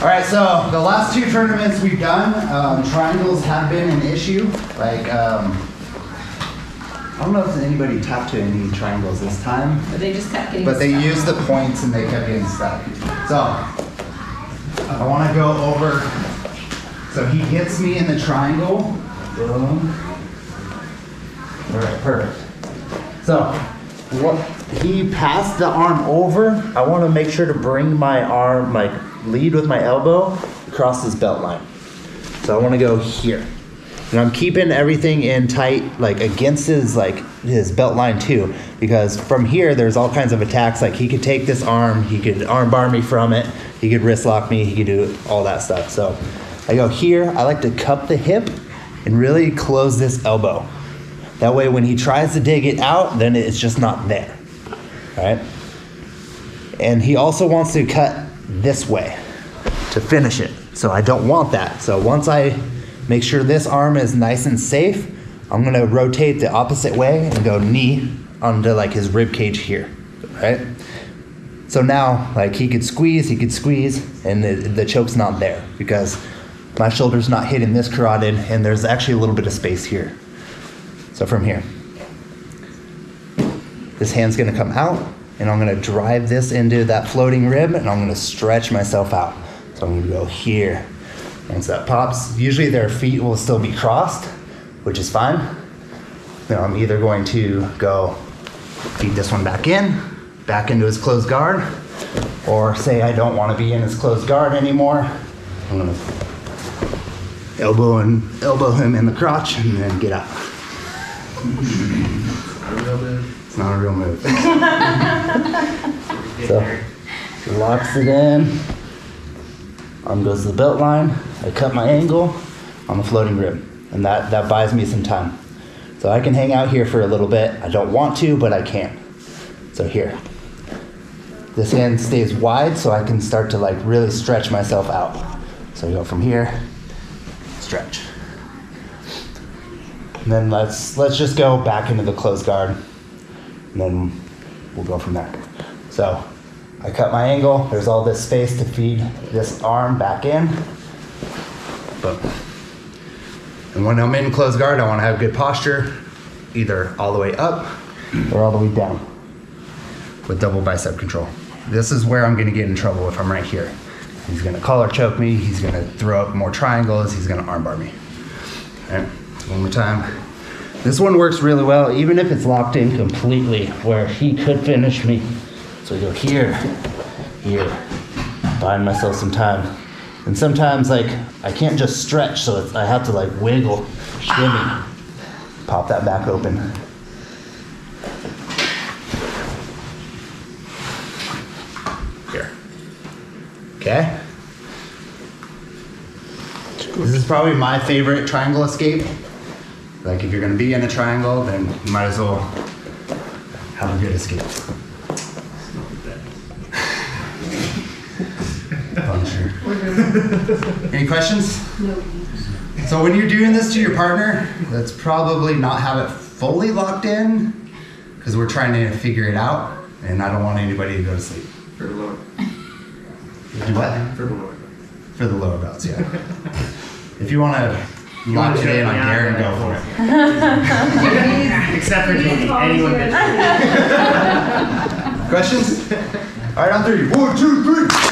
All right, so the last two tournaments we've done, triangles have been an issue. Like, I don't know if anybody tapped to any triangles this time. But they just kept getting But they stuck. used the points and they kept getting stuck. So, I want to go over. So he hits me in the triangle. Boom. All right, perfect. So, what he passed the arm over. I want to make sure to bring my arm, like lead with my elbow across his belt line. So I want to go here. And I'm keeping everything in tight, like against his belt line too, because from here there's all kinds of attacks. Like he could take this arm, he could arm bar me from it, he could wrist lock me, he could do all that stuff. So I go here. I like to cup the hip and really close this elbow. That way when he tries to dig it out, then it's just not there. All right? And he also wants to cut this way to finish it. So I don't want that. So once I make sure this arm is nice and safe, I'm gonna rotate the opposite way and go knee onto like his rib cage here, right? So now like he could squeeze, and the choke's not there because my shoulder's not hitting this carotid and there's actually a little bit of space here. So from here, this hand's gonna come out and I'm gonna drive this into that floating rib and I'm gonna stretch myself out. So I'm gonna go here. Once that pops, usually their feet will still be crossed, which is fine. Then I'm either going to go feed this one back into his closed guard, or say I don't wanna be in his closed guard anymore. I'm gonna elbow him in the crotch and then get out. It's not a real move. So, he locks it in. Arm goes to the belt line. I cut my angle on the floating rib. And that buys me some time. So I can hang out here for a little bit. I don't want to, but I can. So here. This hand stays wide so I can start to like really stretch myself out. So I go from here, stretch. And then let's just go back into the closed guard. And then we'll go from there. So I cut my angle. There's all this space to feed this arm back in. Boom. And when I'm in closed guard, I want to have good posture, either all the way up or all the way down with double bicep control. This is where I'm going to get in trouble if I'm right here. He's going to collar choke me. He's going to throw up more triangles. He's going to arm bar me. All right, one more time. This one works really well, even if it's locked in completely, where he could finish me. So I go here, buying myself some time. And sometimes like, I can't just stretch, so I have to like wiggle, shimmy, pop that back open. Here, okay? This is probably my favorite triangle escape. Like if you're gonna be in a triangle, then you might as well have a good escape. Any questions? No. So when you're doing this to your partner, let's probably not have it fully locked in because we're trying to figure it out and I don't want anybody to go to sleep. For the lower. Do what? For the lower. For the lower belts, yeah. If you want to lock it in on Garrett, go for it. Except for Katie. Anyone can. Questions? All right, on 3. 1, 2, 3.